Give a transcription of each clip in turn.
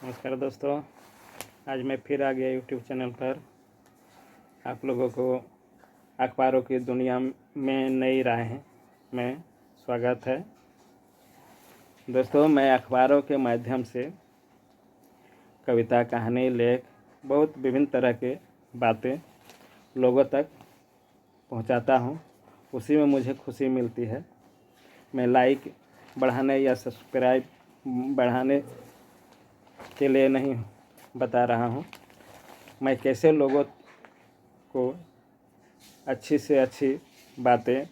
नमस्कार दोस्तों, आज मैं फिर आ गया यूट्यूब चैनल पर आप लोगों को अखबारों की दुनिया में नई राहें में स्वागत है। दोस्तों, मैं अखबारों के माध्यम से कविता, कहानी, लेख, बहुत विभिन्न तरह के बातें लोगों तक पहुंचाता हूं। उसी में मुझे खुशी मिलती है। मैं लाइक बढ़ाने या सब्सक्राइब बढ़ाने के लिए नहीं बता रहा हूँ। मैं कैसे लोगों को अच्छी से अच्छी बातें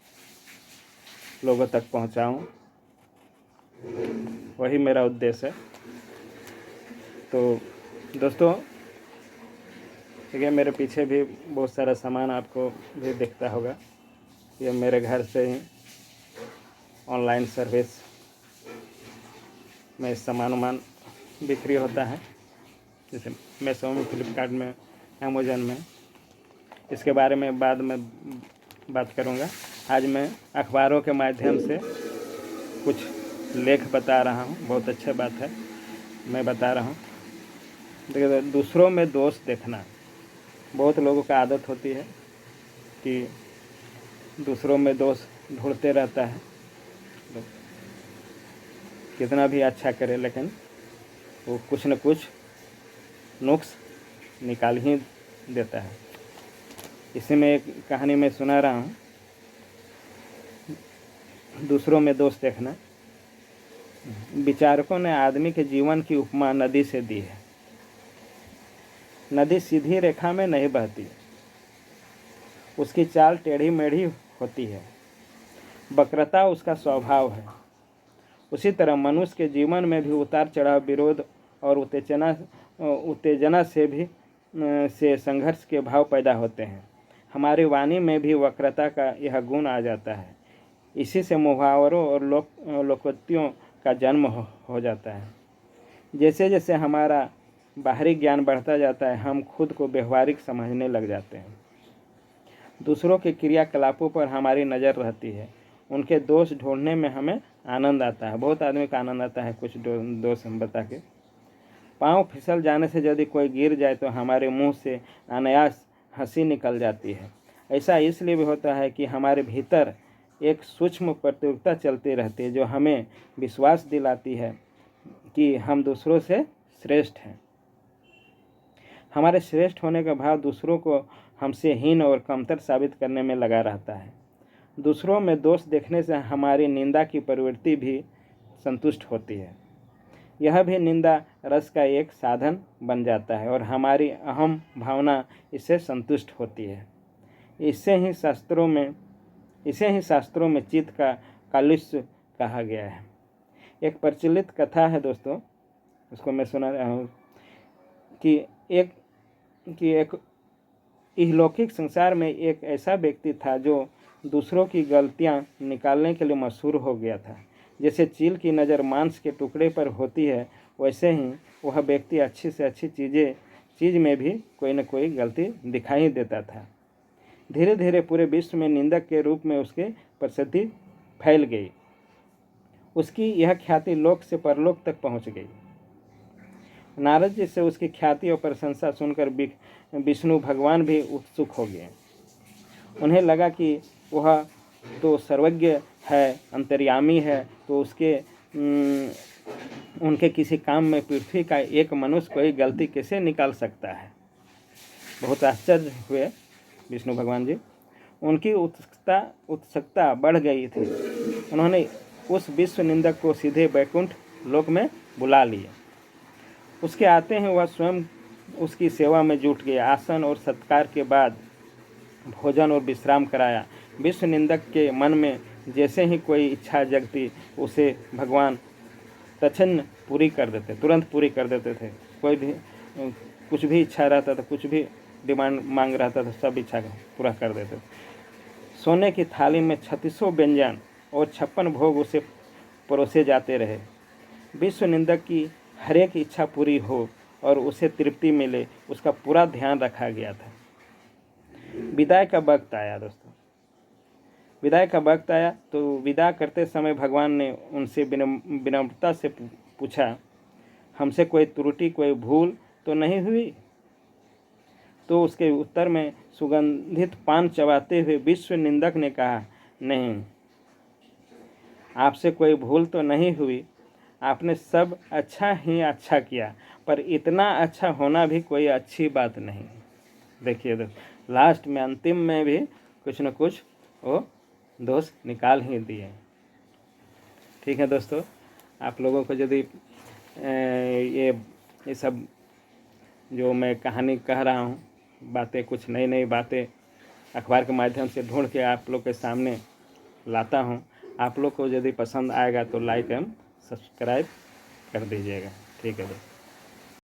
लोगों तक पहुँचाऊँ, वही मेरा उद्देश्य है। तो दोस्तों, देखिए मेरे पीछे भी बहुत सारा सामान आपको भी दिखता होगा। ये मेरे घर से ही ऑनलाइन सर्विस में सामान बिक्री होता है, जैसे मीशो में, फ्लिपकार्ट में, अमेज़न में। इसके बारे में बाद में बात करूंगा। आज मैं अखबारों के माध्यम से कुछ लेख बता रहा हूं। बहुत अच्छी बात है, मैं बता रहा हूं। देखिए, दूसरों में दोष देखना, बहुत लोगों का आदत होती है कि दूसरों में दोष ढूंढते रहता है। कितना भी अच्छा करे लेकिन वो कुछ न कुछ नुक्स निकाल ही देता है। इसी में एक कहानी मैं सुना रहा हूँ, दूसरों में दोष देखना। विचारकों ने आदमी के जीवन की उपमा नदी से दी है। नदी सीधी रेखा में नहीं बहती, उसकी चाल टेढ़ी मेढ़ी होती है। वक्रता उसका स्वभाव है। उसी तरह मनुष्य के जीवन में भी उतार चढ़ाव, विरोध और उत्तेजना से संघर्ष के भाव पैदा होते हैं। हमारी वाणी में भी वक्रता का यह गुण आ जाता है। इसी से मुहावरों और लोकोक्तियों का जन्म हो जाता है। जैसे जैसे हमारा बाहरी ज्ञान बढ़ता जाता है, हम खुद को व्यवहारिक समझने लग जाते हैं। दूसरों के क्रियाकलापों पर हमारी नज़र रहती है। उनके दोष ढूंढने में हमें आनंद आता है। बहुत आदमी का आनंद आता है कुछ दोष हम बता के। पाँव फिसल जाने से यदि कोई गिर जाए तो हमारे मुंह से अनायास हंसी निकल जाती है। ऐसा इसलिए भी होता है कि हमारे भीतर एक सूक्ष्म प्रतियोगिता चलती रहती है, जो हमें विश्वास दिलाती है कि हम दूसरों से श्रेष्ठ हैं। हमारे श्रेष्ठ होने का भाव दूसरों को हमसे हीन और कमतर साबित करने में लगा रहता है। दूसरों में दोष देखने से हमारी निंदा की प्रवृत्ति भी संतुष्ट होती है। यह भी निंदा रस का एक साधन बन जाता है और हमारी अहम भावना इससे संतुष्ट होती है। इसे ही शास्त्रों में चित्त का कालुष्य कहा गया है। एक प्रचलित कथा है दोस्तों, उसको मैं सुना रहा हूँ कि एक इहलौकिक संसार में एक ऐसा व्यक्ति था जो दूसरों की गलतियां निकालने के लिए मशहूर हो गया था। जैसे चील की नज़र मांस के टुकड़े पर होती है, वैसे ही वह व्यक्ति अच्छी से अच्छी चीज़ में भी कोई न कोई गलती दिखाई देता था। धीरे धीरे पूरे विश्व में निंदक के रूप में उसकी प्रसिद्धि फैल गई। उसकी यह ख्याति लोक से परलोक तक पहुंच गई। नारद जी से उसकी ख्याति और प्रशंसा सुनकर विष्णु भगवान भी उत्सुक हो गए। उन्हें लगा कि वह तो सर्वज्ञ है, अंतर्यामी है, तो उनके किसी काम में पृथ्वी का एक मनुष्य कोई गलती कैसे निकाल सकता है। बहुत आश्चर्य हुए विष्णु भगवान जी। उनकी उत्सुकता बढ़ गई थी। उन्होंने उस विश्व निंदक को सीधे वैकुंठ लोक में बुला लिया। उसके आते हैं वह स्वयं उसकी सेवा में जुट गए। आसन और सत्कार के बाद भोजन और विश्राम कराया। विश्व निंदक के मन में जैसे ही कोई इच्छा जगती, उसे भगवान तुरंत पूरी कर देते थे। कोई भी कुछ भी इच्छा रहता था, कुछ भी डिमांड मांग रहता था, सब इच्छा पूरा कर देते थे। सोने की थाली में 36 व्यंजन और 56 भोग उसे परोसे जाते रहे। विश्व निंदक की हर एक इच्छा पूरी हो और उसे तृप्ति मिले, उसका पूरा ध्यान रखा गया था। विदाई का वक्त आया दोस्तों। विदाई का वक्त आया तो विदा करते समय भगवान ने उनसे विनम्रता से पूछा, हमसे कोई त्रुटि कोई भूल तो नहीं हुई? तो उसके उत्तर में सुगंधित पान चबाते हुए विश्व निंदक ने कहा, नहीं, आपसे कोई भूल तो नहीं हुई, आपने सब अच्छा ही अच्छा किया, पर इतना अच्छा होना भी कोई अच्छी बात नहीं। देखिए लास्ट में अंतिम में भी कुछ न कुछ वो दोष निकाल ही दिए। ठीक है दोस्तों, आप लोगों को यदि ये सब जो मैं कहानी कह रहा हूँ, बातें कुछ नई नई बातें अखबार के माध्यम से ढूंढ के आप लोग के सामने लाता हूँ, आप लोग को यदि पसंद आएगा तो लाइक एवं सब्सक्राइब कर दीजिएगा। ठीक है दोस्तों।